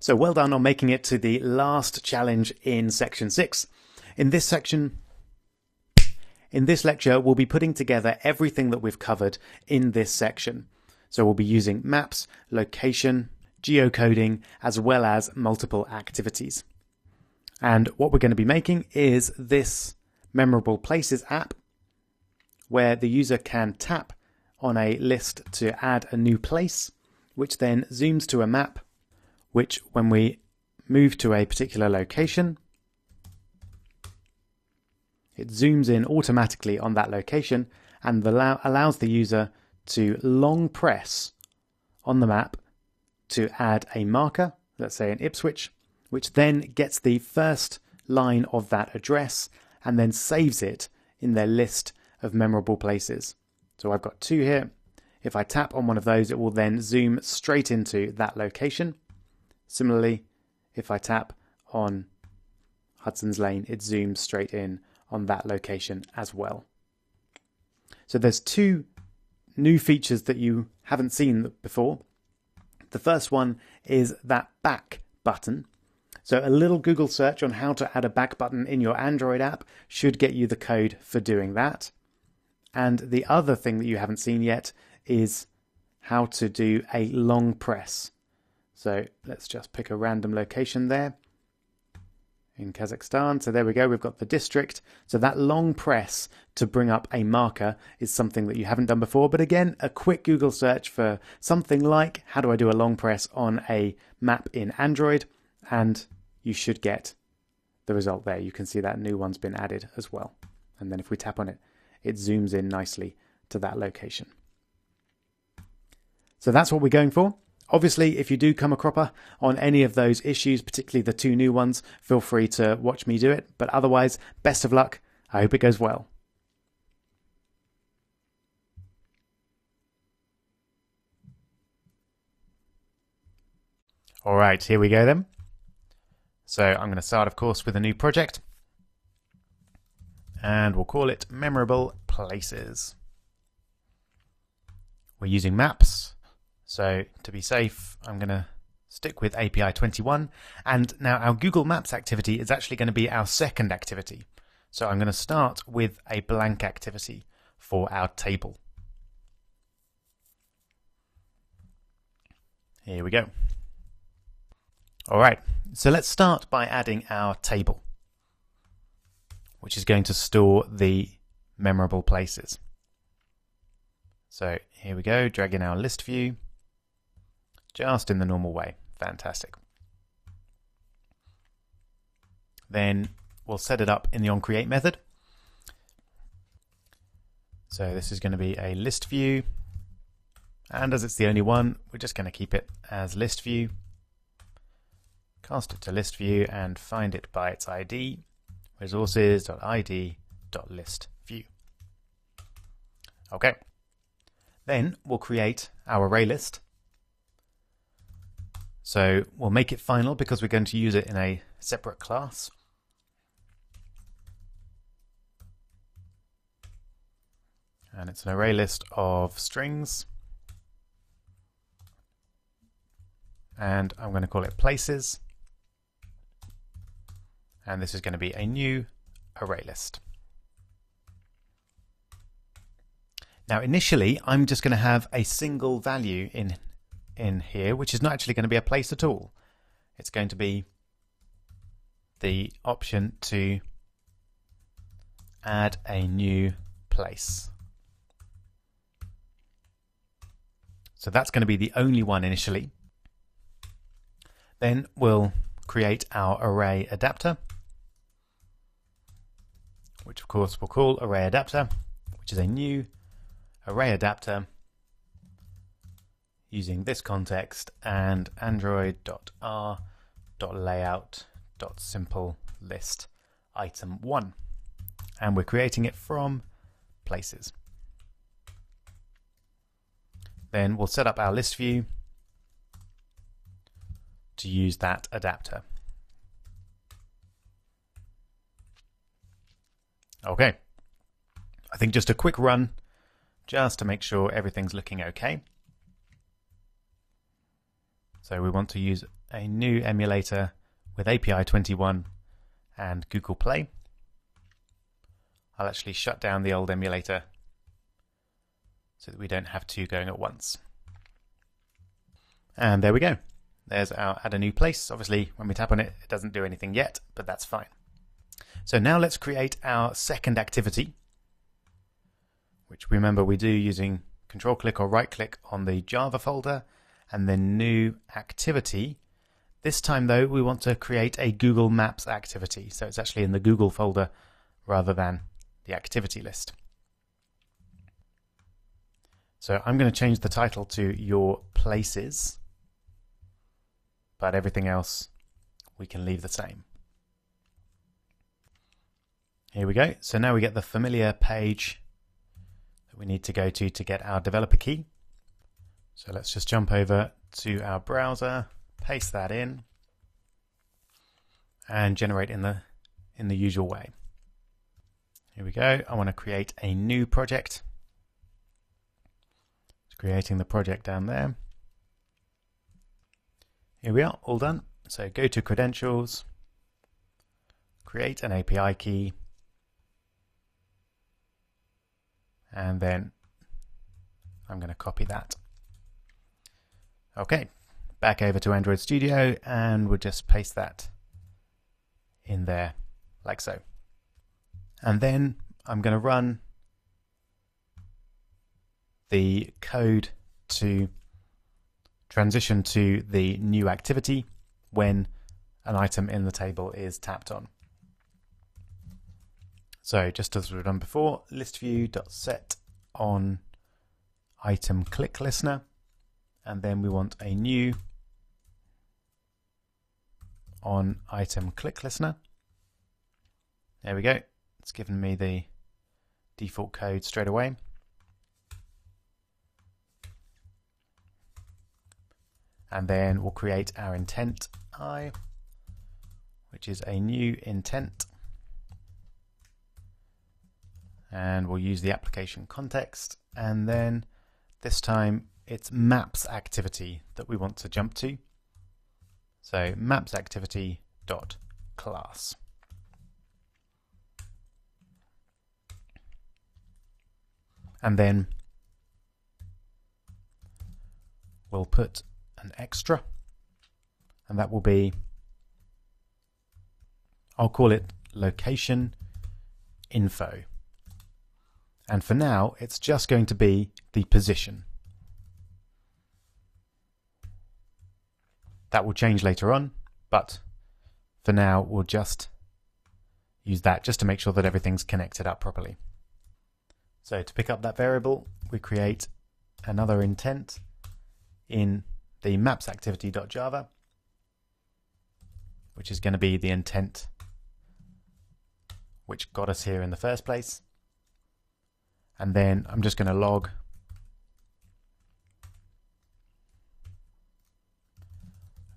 So well done on making it to the last challenge in section 6. In this lecture, we'll be putting together everything that we've covered in this section. So we'll be using maps, location, geocoding, as well as multiple activities. And what we're going to be making is this Memorable Places app, where the user can tap on a list to add a new place, which then zooms to a map, which when we move to a particular location, it zooms in automatically on that location and allows the user to long press on the map to add a marker, let's say in Ipswich, which then gets the first line of that address and then saves it in their list of memorable places. So I've got 2 here. If I tap on one of those, it will then zoom straight into that location. Similarly, if I tap on Hudson's Lane, it zooms straight in on that location as well. So there's 2 new features that you haven't seen before. The first one is that back button. So a little Google search on how to add a back button in your Android app should get you the code for doing that. And the other thing that you haven't seen yet is how to do a long press. So let's just pick a random location there in Kazakhstan. So there we go, we've got the district. So that long press to bring up a marker is something that you haven't done before. But again, a quick Google search for something like how do I do a long press on a map in Android, and you should get the result there. You can see that new one's been added as well. And then if we tap on it, it zooms in nicely to that location. So that's what we're going for. Obviously, if you do come a cropper on any of those issues, particularly the 2 new ones, feel free to watch me do it. But otherwise, best of luck. I hope it goes well. All right, here we go then. So I'm going to start, of course, with a new project. And we'll call it Memorable Places. We're using maps. So to be safe, I'm going to stick with API 21. And now our Google Maps activity is actually going to be our second activity. So I'm going to start with a blank activity for our table. Here we go. All right, so let's start by adding our table, which is going to store the memorable places. So here we go, drag in our list view, just in the normal way. Fantastic. Then we'll set it up in the onCreate method. So this is going to be a list view, and as it's the only one, we're just going to keep it as list view. Cast it to list view and find it by its ID, resources.id.listView. Okay. Then we'll create our array list. So we'll make it final because we're going to use it in a separate class. And it's an array list of strings. And I'm going to call it places. And this is going to be a new array list. Now initially I'm just going to have a single value in here, which is not actually going to be a place at all. It's going to be the option to add a new place. So that's going to be the only one initially. Then we'll create our array adapter, which of course we'll call array adapter, which is a new array adapter using this context and android.r.layout.simple.list item 1. And we're creating it from places. Then we'll set up our list view to use that adapter. Okay, I think just a quick run just to make sure everything's looking okay. So we want to use a new emulator with API 21 and Google Play. I'll actually shut down the old emulator so that we don't have two going at once. And there we go. There's our add a new place. Obviously, when we tap on it, it doesn't do anything yet, but that's fine. So now let's create our second activity, which remember we do using control click or right click on the Java folder and then new activity. This time though, we want to create a Google Maps activity. So it's actually in the Google folder rather than the activity list. So I'm going to change the title to Your Places, but everything else we can leave the same. Here we go. So now we get the familiar page that we need to go to get our developer key. So let's just jump over to our browser, paste that in, and generate in the usual way. Here we go. I want to create a new project. Just creating the project down there. Here we are, all done. So go to credentials, create an API key, and then I'm going to copy that. Okay, back over to Android Studio, and we'll just paste that in there like so. And then I'm going to run the code to transition to the new activity when an item in the table is tapped on. So just as we've done before, list view.set on item click listener, and then we want a new on item click listener. There we go. It's given me the default code straight away. And then we'll create our intent I, which is a new intent. And we'll use the application context. And then this time it's maps activity that we want to jump to. So maps activity dot class. And then we'll put an extra, and that will be, I'll call it location info. And for now, it's just going to be the position. That will change later on, but for now, we'll just use that just to make sure that everything's connected up properly. So to pick up that variable, we create another intent in the maps activity.java, which is going to be the intent which got us here in the first place. And then I'm just going to log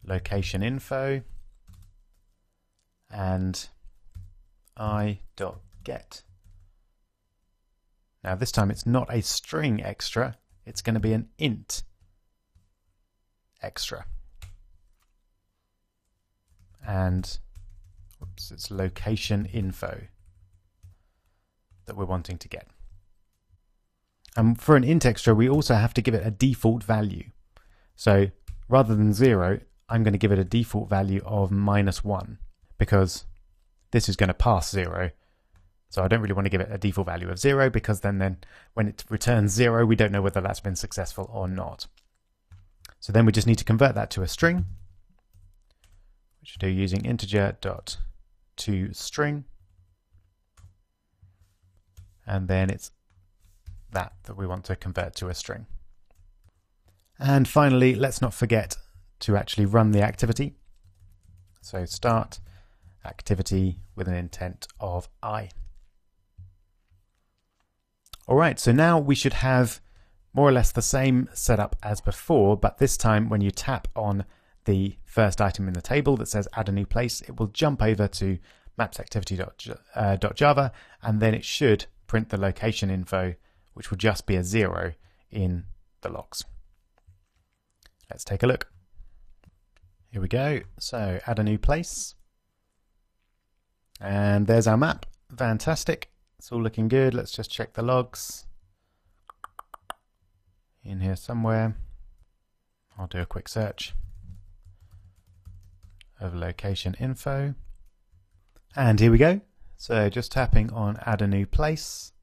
location info and I.get. Now this time it's not a string extra, it's going to be an int extra. And whoops, it's location info that we're wanting to get. And for an int extra, we also have to give it a default value. So rather than 0, I'm going to give it a default value of -1 because this is going to pass 0. So I don't really want to give it a default value of 0 because then when it returns 0, we don't know whether that's been successful or not. So then we just need to convert that to a string, which we do using integer.toString. And then it's that we want to convert to a string. And finally, let's not forget to actually run the activity. So start activity with an intent of I. All right, so now we should have more or less the same setup as before, but this time when you tap on the first item in the table that says add a new place, it will jump over to mapsactivity.java, and then it should print the location info, which will just be a 0 in the logs. Let's take a look. Here we go. So add a new place. And there's our map. Fantastic. It's all looking good. Let's just check the logs. In here somewhere. I'll do a quick search of location info. And here we go. So just tapping on add a new place.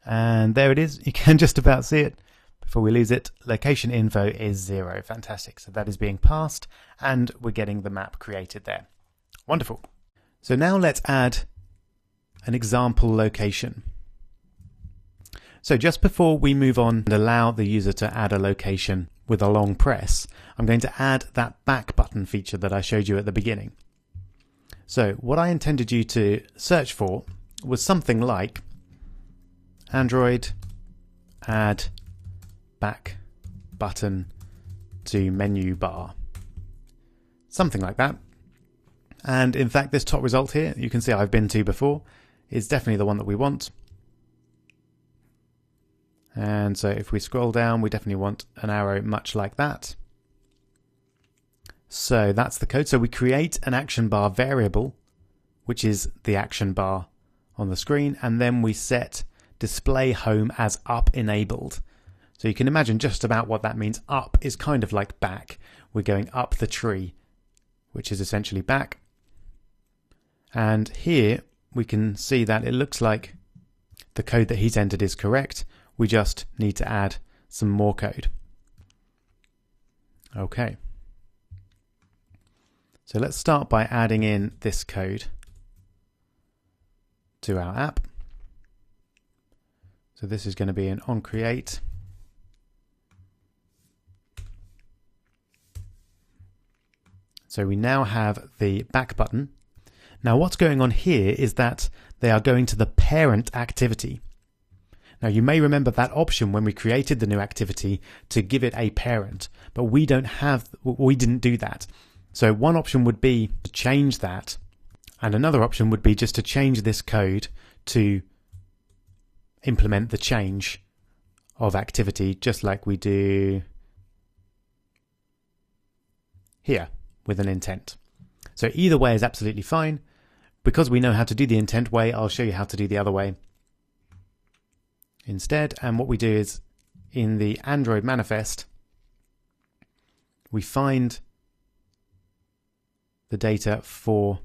And there it is. You can just about see it. Before we lose it, location info is 0. Fantastic. So that is being passed and we're getting the map created there. Wonderful. So now let's add an example location. So just before we move on and allow the user to add a location with a long press, I'm going to add that back button feature that I showed you at the beginning. So what I intended you to search for was something like Android add back button to menu bar. Something like that. And in fact, this top result here, you can see I've been to before, is definitely the one that we want. And so if we scroll down, we definitely want an arrow much like that. So that's the code. So we create an action bar variable, which is the action bar on the screen, and then we set display home as up enabled. So you can imagine just about what that means. Up is kind of like back. We're going up the tree, which is essentially back. And here we can see that it looks like the code that he's entered is correct. We just need to add some more code. Okay. So let's start by adding in this code to our app. So this is going to be an onCreate. So we now have the back button. Now what's going on here is that they are going to the parent activity. Now you may remember that option when we created the new activity to give it a parent, but we didn't do that. So one option would be to change that, and another option would be just to change this code to implement the change of activity, just like we do here with an intent. So either way is absolutely fine. Because we know how to do the intent way, I'll show you how to do the other way instead. And what we do is in the Android manifest, we find the data for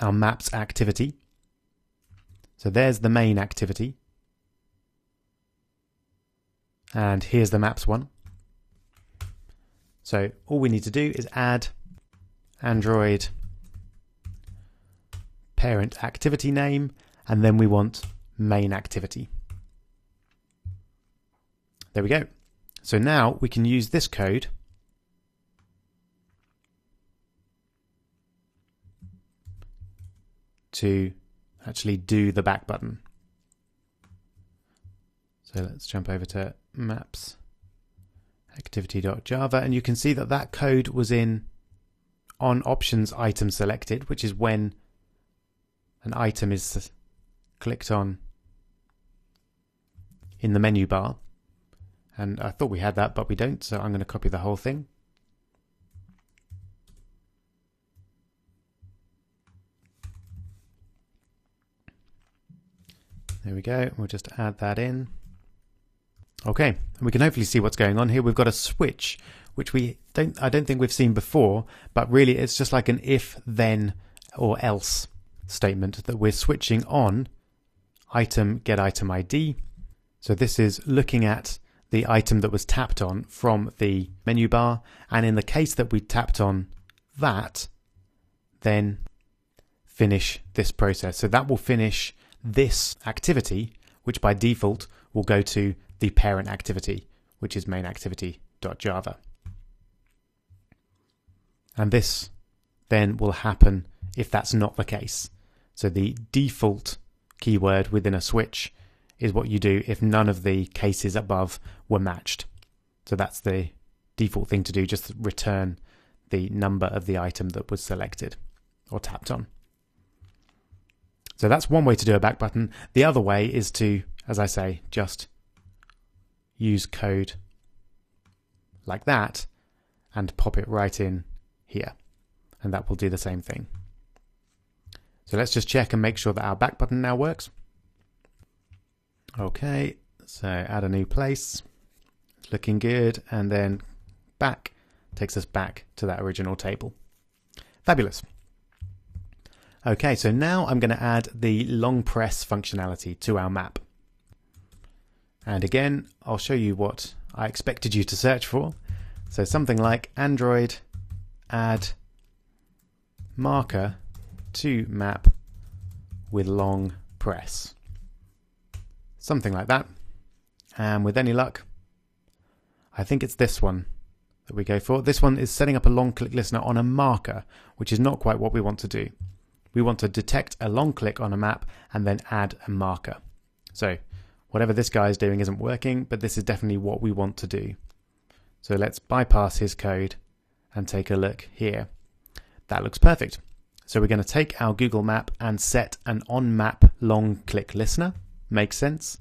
our maps activity. So there's the main activity. And here's the maps one. So all we need to do is add Android parent activity name, and then we want main activity. There we go. So now we can use this code to actually do the back button. So let's jump over to maps activity.java, and you can see that that code was in on options item selected, which is when an item is clicked on in the menu bar. And I thought we had that, but we don't, so I'm going to copy the whole thing. There we go. We'll just add that in. Okay, and we can hopefully see what's going on here. We've got a switch, which I don't think we've seen before, but really it's just like an if, then, or else statement that we're switching on item get item ID. So this is looking at the item that was tapped on from the menu bar, and in the case that we tapped on that, then finish this process. So that will finish this activity, which by default will go to the parent activity, which is main activity.java. And this then will happen if that's not the case. So the default keyword within a switch is what you do if none of the cases above were matched. So that's the default thing to do, just return the number of the item that was selected or tapped on. So that's one way to do a back button. The other way is to, as I say, just use code like that, and pop it right in here. And that will do the same thing. So let's just check and make sure that our back button now works. Okay, so add a new place. It's looking good. And then back takes us back to that original table. Fabulous. Okay, so now I'm going to add the long press functionality to our map. And again, I'll show you what I expected you to search for. So something like Android add marker to map with long press. Something like that. And with any luck, I think it's this one that we go for. This one is setting up a long click listener on a marker, which is not quite what we want to do. We want to detect a long click on a map and then add a marker. So whatever this guy is doing isn't working, but this is definitely what we want to do. So let's bypass his code and take a look here. That looks perfect. So we're going to take our Google Map and set an on-map long click listener. Makes sense.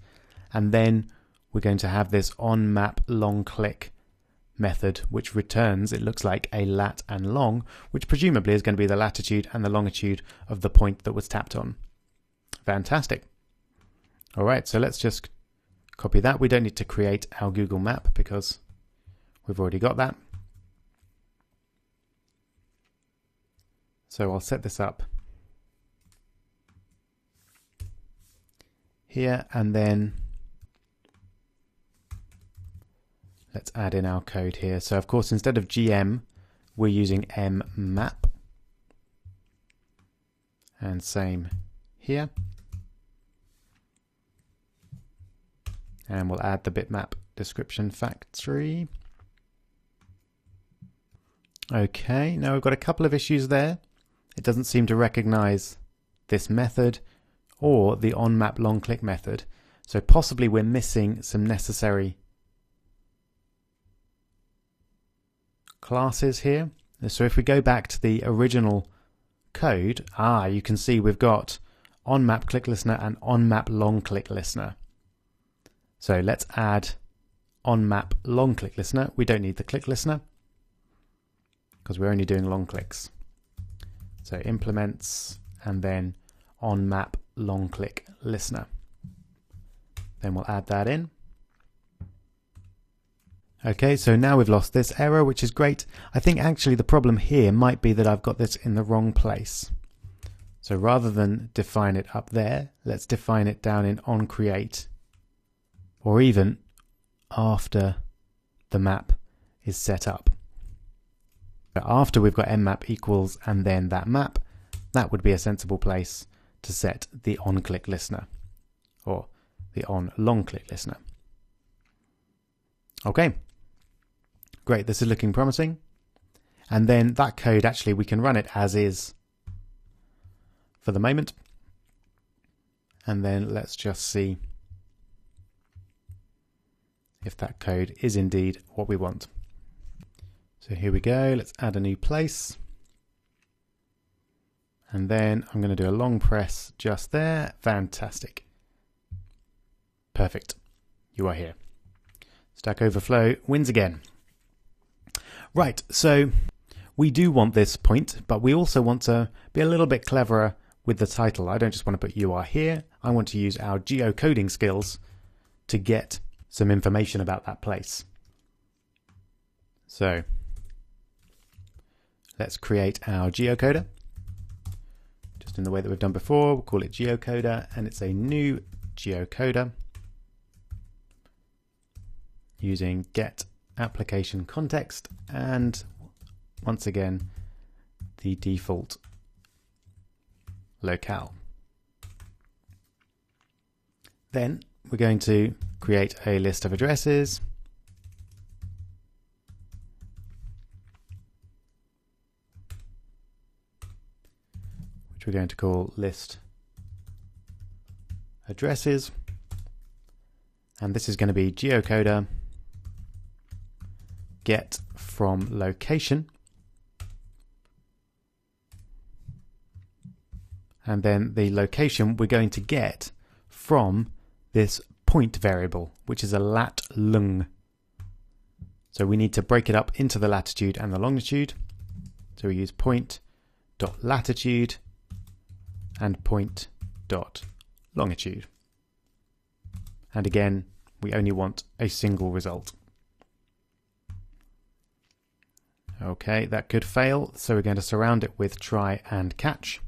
And then we're going to have this on-map long click method, which returns, it looks like, a lat and long, which presumably is going to be the latitude and the longitude of the point that was tapped on. Fantastic. All right, so let's just copy that. We don't need to create our Google Map because we've already got that. So I'll set this up here, and then let's add in our code here. So of course, instead of GM, we're using mmap. And same here. And we'll add the bitmap description factory. Okay, now we've got a couple of issues there. It doesn't seem to recognize this method or the on-map long click method. So possibly we're missing some necessary classes here. So if we go back to the original code, you can see we've got on-map click listener and on-map long click listener. So let's add on-map long click listener. We don't need the click listener because we're only doing long clicks. So implements and then on-map long click listener. Then we'll add that in. Okay, so now we've lost this error, which is great. I think actually the problem here might be that I've got this in the wrong place. So rather than define it up there, let's define it down in onCreate, or even after the map is set up. After we've got mmap equals and then that map, that would be a sensible place to set the on-click listener or the on-long-click listener. Okay, great, this is looking promising. And then that code, actually, we can run it as is for the moment. And then let's just see if that code is indeed what we want. So here we go, let's add a new place. And then I'm going to do a long press just there. Fantastic. Perfect. You are here. Stack Overflow wins again. Right, so we do want this point, but we also want to be a little bit cleverer with the title. I don't just want to put "you are here." I want to use our geocoding skills to get some information about that place. So let's create our geocoder. Just in the way that we've done before, we'll call it geocoder, and it's a new geocoder using get application context and once again the default locale. Then we're going to create a list of addresses. Which we're going to call list addresses. And this is going to be geocoder get from location. And then the location we're going to get from this point variable, which is a lat lung. So we need to break it up into the latitude and the longitude. So we use point.latitude and point.longitude. And again, we only want a single result. Okay, that could fail, so we're going to surround it with try and catch.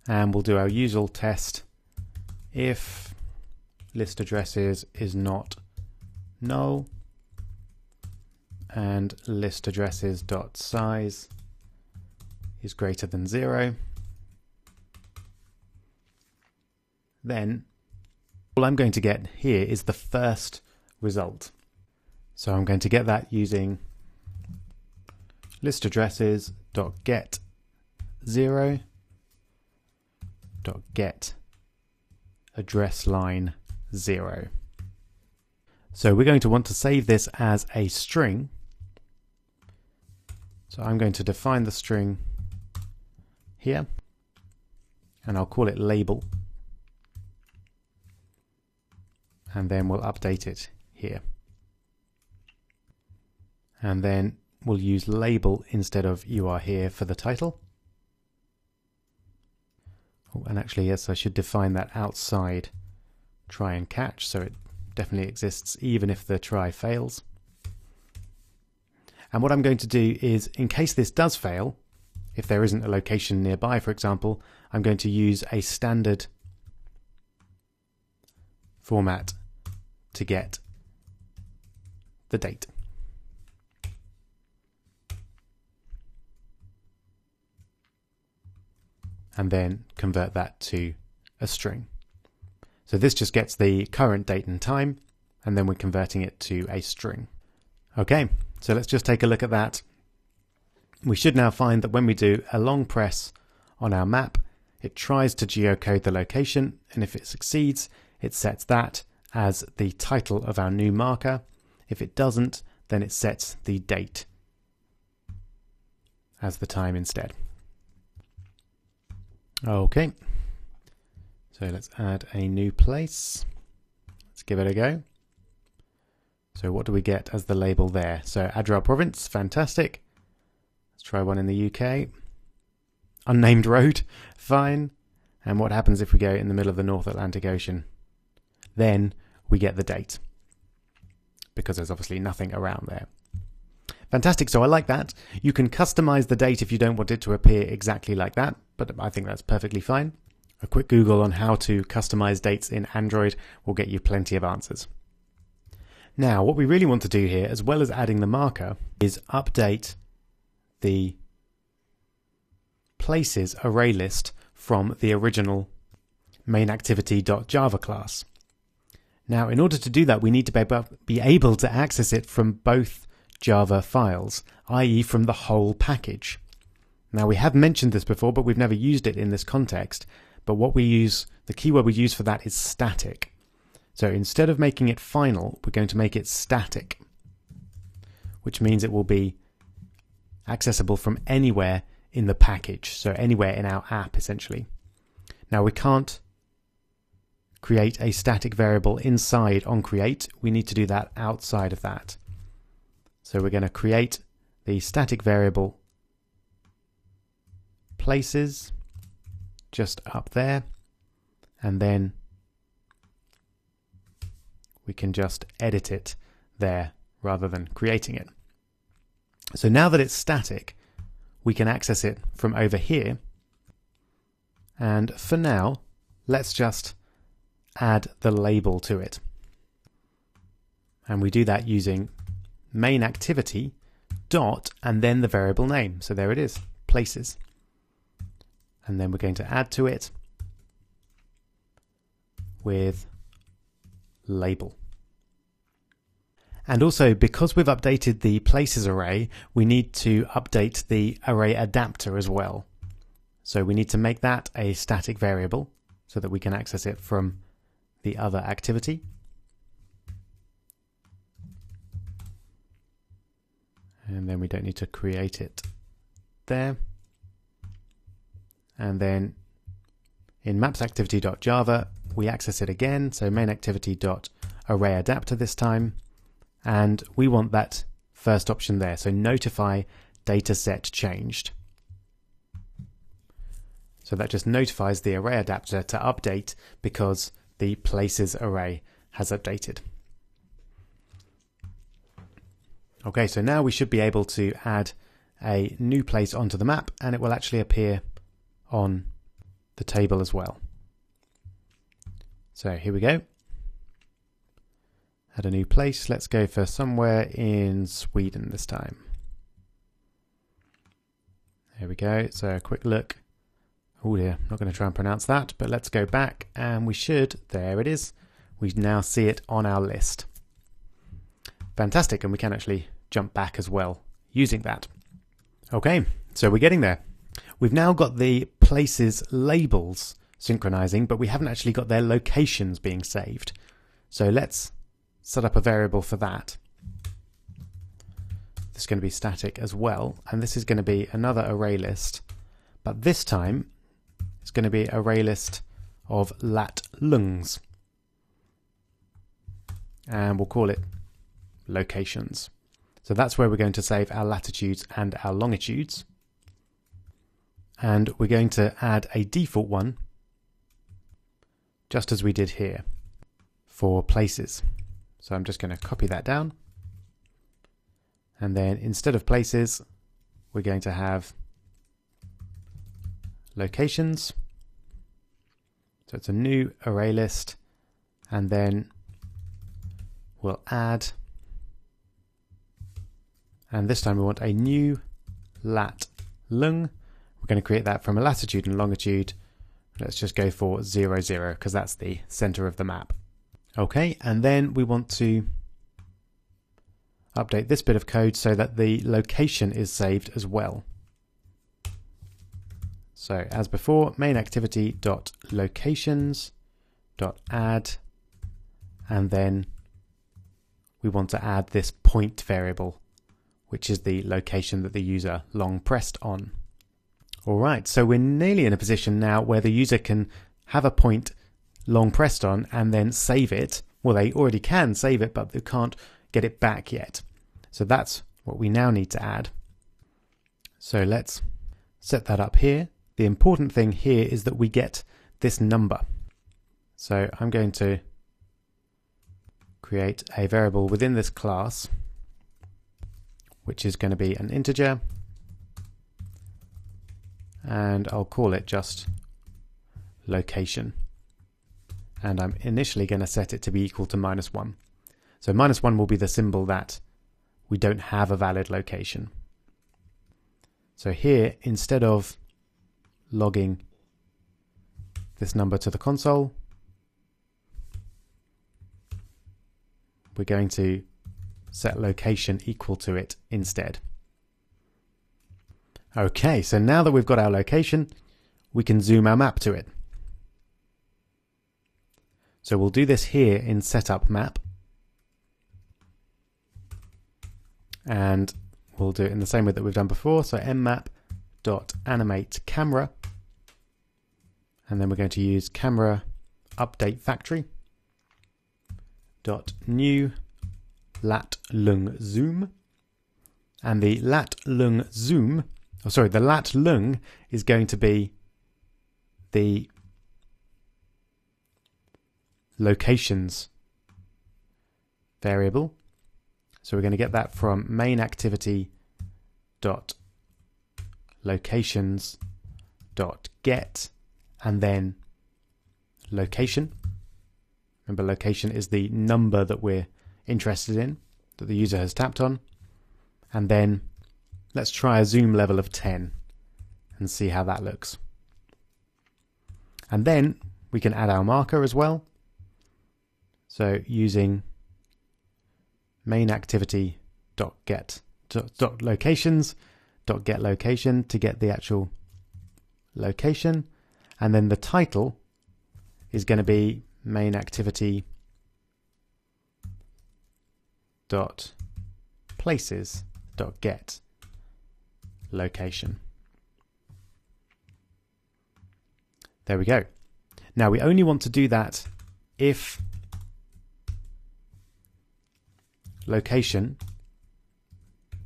And we'll do our usual test. If list addresses is not null and list addresses dot size is greater than 0, then all I'm going to get here is the first result. So I'm going to get that using list addresses dot get 0 dot get address line 0. So we're going to want to save this as a string. So I'm going to define the string here, and I'll call it label, and then we'll update it here. And then we'll use label instead of you are here for the title. Oh, and actually, yes, I should define that outside try and catch, so it definitely exists even if the try fails. And what I'm going to do is, in case this does fail, if there isn't a location nearby, for example, I'm going to use a standard format to get the date. And then convert that to a string. So this just gets the current date and time, and then we're converting it to a string. Okay, so let's just take a look at that. We should now find that when we do a long press on our map, it tries to geocode the location, and if it succeeds, it sets that as the title of our new marker. If it doesn't, then it sets the date as the time instead. Okay, so let's add a new place. Let's give it a go. So what do we get as the label there? So Adral Province, fantastic. Let's try one in the UK. Unnamed road, fine. And what happens if we go in the middle of the North Atlantic Ocean? Then we get the date, because there's obviously nothing around there. Fantastic, so I like that. You can customize the date if you don't want it to appear exactly like that, but I think that's perfectly fine. A quick Google on how to customize dates in Android will get you plenty of answers. Now, what we really want to do here, as well as adding the marker, is update the places array list from the original mainActivity.java class. Now, in order to do that, we need to be able to access it from both Java files, i.e. from the whole package. Now, we have mentioned this before, but we've never used it in this context. But what we use, the keyword we use for that is static. So instead of making it final, we're going to make it static, which means it will be accessible from anywhere in the package, so anywhere in our app, essentially. Now, we can't create a static variable inside onCreate. We need to do that outside of that. So we're going to create the static variable places just up there, and then we can just edit it there rather than creating it. So now that it's static, we can access it from over here. And for now, let's just add the label to it. And we do that using mainActivity dot and then the variable name. So there it is, places. And then we're going to add to it with label. And also, because we've updated the places array, we need to update the array adapter as well. So we need to make that a static variable so that we can access it from the other activity. And then we don't need to create it there. And then in mapsActivity.java, we access it again. So mainActivity.arrayAdapter this time. and we want that first option there. So notify dataset changed. So that just notifies the array adapter to update because the places array has updated. Okay, so now we should be able to add a new place onto the map, and it will actually appear on the table as well. So here we go. Add a new place. Let's go for somewhere in Sweden this time. There we go. So a quick look. Oh dear, I'm not going to try and pronounce that, but let's go back and we should, there it is. We now see it on our list. Fantastic, and we can actually jump back as well using that. Okay, so we're getting there. We've now got the places labels synchronizing, but we haven't actually got their locations being saved. So let's set up a variable for that. This is going to be static as well, and this is going to be another array list, but this time it's going to be array list of lat lungs, and we'll call it locations. So that's where we're going to save our latitudes and our longitudes, and we're going to add a default one just as we did here for places. So I'm just going to copy that down, and then instead of places we're going to have locations. So it's a new array list, and then we'll add, and this time we want a new lat lung. We're going to create that from a latitude and longitude. Let's just go for 0, 0 because that's the center of the map. Okay, and then we want to update this bit of code so that the location is saved as well. So as before, main activity dot locations dot add, and then we want to add this point variable, which is the location that the user long pressed on. All right, so we're nearly in a position now where the user can have a point long pressed on and then save it. Well, they already can save it, but they can't get it back yet. So that's what we now need to add. So let's set that up here. The important thing here is that we get this number. So I'm going to create a variable within this class, which is going to be an integer, and I'll call it just location. And I'm initially going to set it to be equal to -1. So -1 will be the symbol that we don't have a valid location. So here, instead of logging this number to the console, we're going to set location equal to it instead. Okay, so now that we've got our location, we can zoom our map to it. So we'll do this here in setup map, and we'll do it in the same way that we've done before. So mmap.animate camera, and then we're going to use camera update factory dot new lat lung zoom, and the lat lung zoom, the lat lung is going to be the locations variable. So we're going to get that from main activity dot locations dot get, and then location. Remember, location is the number that we're interested in, that the user has tapped on. And then let's try a zoom level of 10 and see how that looks. And then we can add our marker as well. So using main activity dot get dot locations dot get location to get the actual location, and then the title is going to be main activity dot places dot get location. There we go. Now we only want to do that if location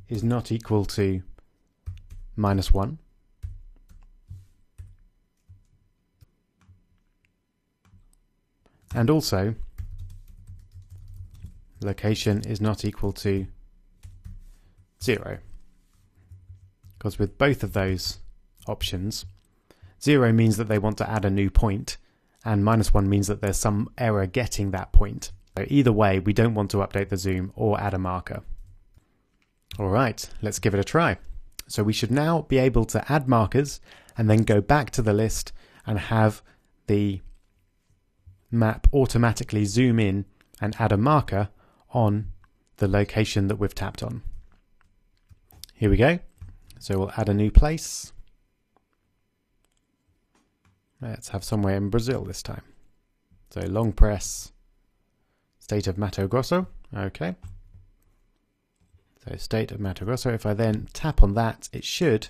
is not equal to -1, and also location is not equal to 0, because with both of those options, 0 means that they want to add a new point, and -1 means that there's some error getting that point. So either way, we don't want to update the zoom or add a marker. Alright, let's give it a try. So we should now be able to add markers and then go back to the list and have the map automatically zoom in and add a marker on the location that we've tapped on. Here we go. So we'll add a new place. Let's have somewhere in Brazil this time. So long press, state of Mato Grosso. Okay. So state of Mato Grosso. If I then tap on that, it should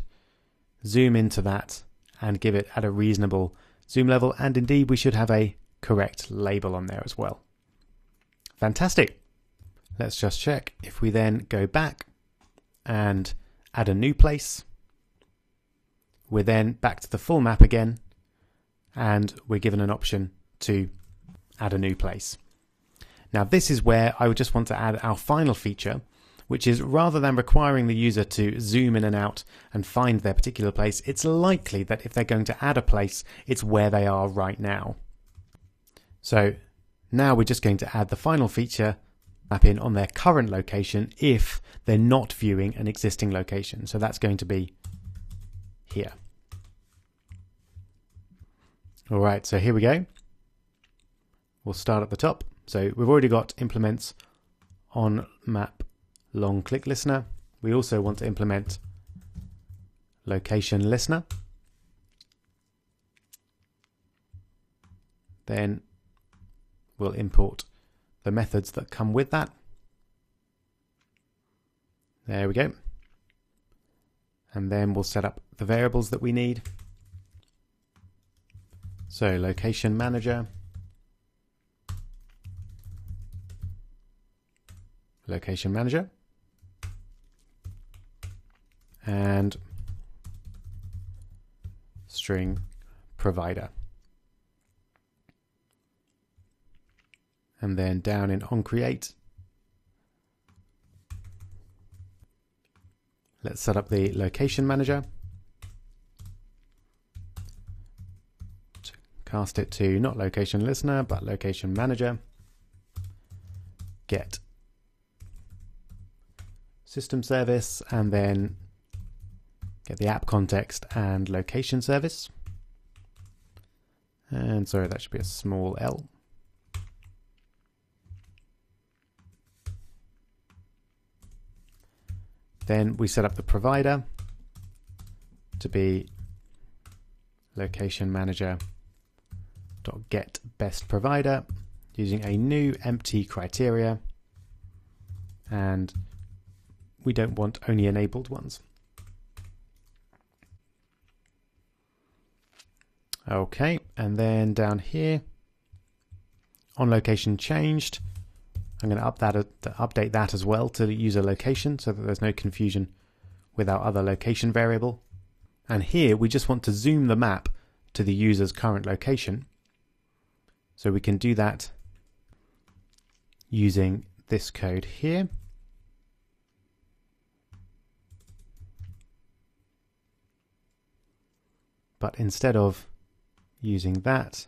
zoom into that and give it at a reasonable zoom level. And indeed, we should have a correct label on there as well. Fantastic. Let's just check. If we then go back and add a new place, we're then back to the full map again, and we're given an option to add a new place. Now this is where I would just want to add our final feature, which is rather than requiring the user to zoom in and out and find their particular place, it's likely that if they're going to add a place, it's where they are right now. So now we're just going to add the final feature, map in on their current location if they're not viewing an existing location. So that's going to be here. All right, so here we go. We'll start at the top. So we've already got implements on map long click listener. We also want to implement location listener. Then we'll import the methods that come with that. There we go. And then we'll set up the variables that we need. So location manager, location manager, and string provider. And then down in onCreate, let's set up the location manager. Cast it to not location listener, but location manager. Get system service, and then get the app context and location service. And sorry, that should be a small L. Then we set up the provider to be location manager .get best provider using a new empty criteria, and we don't want only enabled ones. Okay, and then down here on location changed, I'm going to update that as well to the user location so that there's no confusion with our other location variable. And here we just want to zoom the map to the user's current location. So we can do that using this code here. But instead of using that,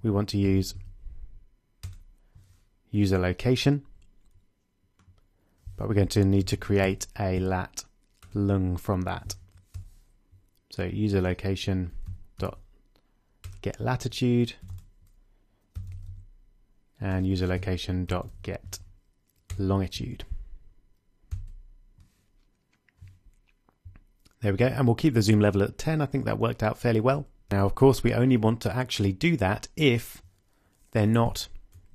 we want to use user location. But we're going to need to create a lat lung from that. So user location dot get latitude and user location dot get longitude. There we go, and we'll keep the zoom level at 10. I think that worked out fairly well. Now, of course, we only want to actually do that if they're not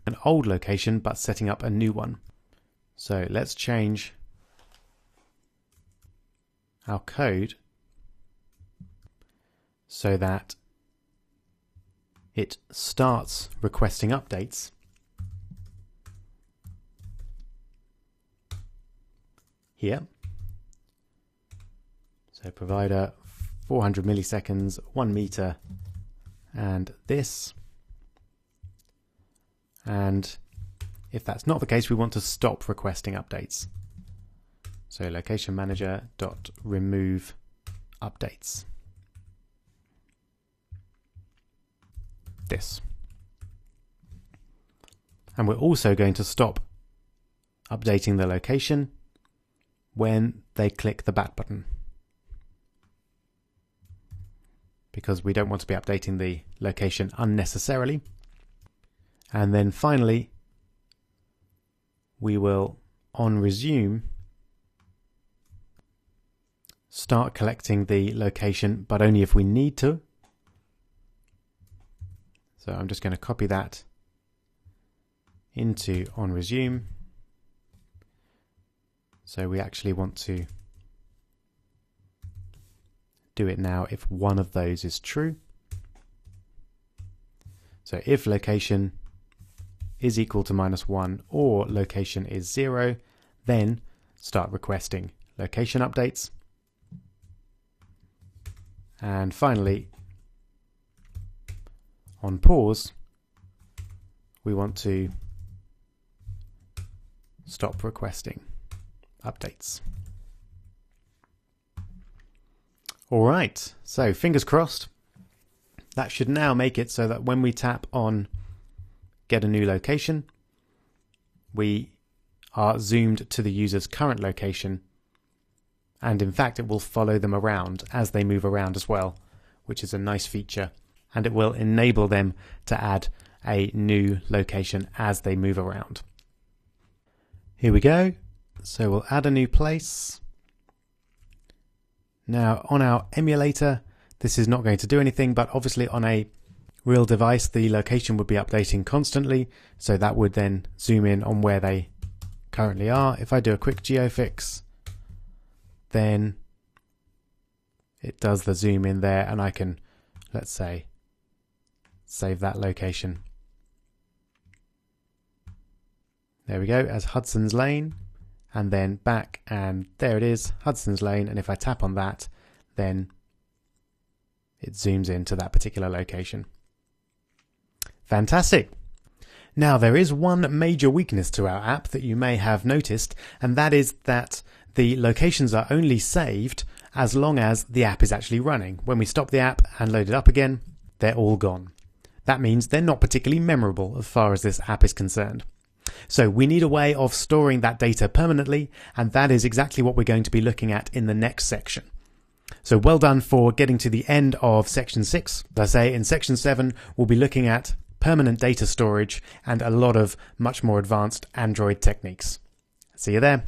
an old location, but setting up a new one. So let's change our code so that it starts requesting updates here. So provider 400 milliseconds, 1 meter, and this. And if that's not the case, we want to stop requesting updates. So location manager dot remove updates. This. And we're also going to stop updating the location when they click the back button, because we don't want to be updating the location unnecessarily. And then finally, we will, on resume, start collecting the location, but only if we need to. So I'm just going to copy that into on resume. So we actually want to do it now if one of those is true. So if location is equal to -1 or location is 0, then start requesting location updates. And finally, on pause, we want to stop requesting updates. All right, so fingers crossed. That should now make it so that when we tap on get a new location, we are zoomed to the user's current location. And in fact, it will follow them around as they move around as well, which is a nice feature. And it will enable them to add a new location as they move around. Here we go. So we'll add a new place. Now on our emulator, this is not going to do anything, but obviously on a real device, the location would be updating constantly. So that would then zoom in on where they currently are. If I do a quick geofix, then it does the zoom in there, and I can, let's say, save that location. There we go, as Hudson's Lane, and then back, and there it is, Hudson's Lane. And if I tap on that, then it zooms into that particular location. Fantastic. Now there is one major weakness to our app that you may have noticed, and that is that the locations are only saved as long as the app is actually running. When we stop the app and load it up again, they're all gone. That means they're not particularly memorable as far as this app is concerned. So we need a way of storing that data permanently, and that is exactly what we're going to be looking at in the next section. So well done for getting to the end of section 6. As I say, in section 7, we'll be looking at permanent data storage and a lot of much more advanced Android techniques. See you there.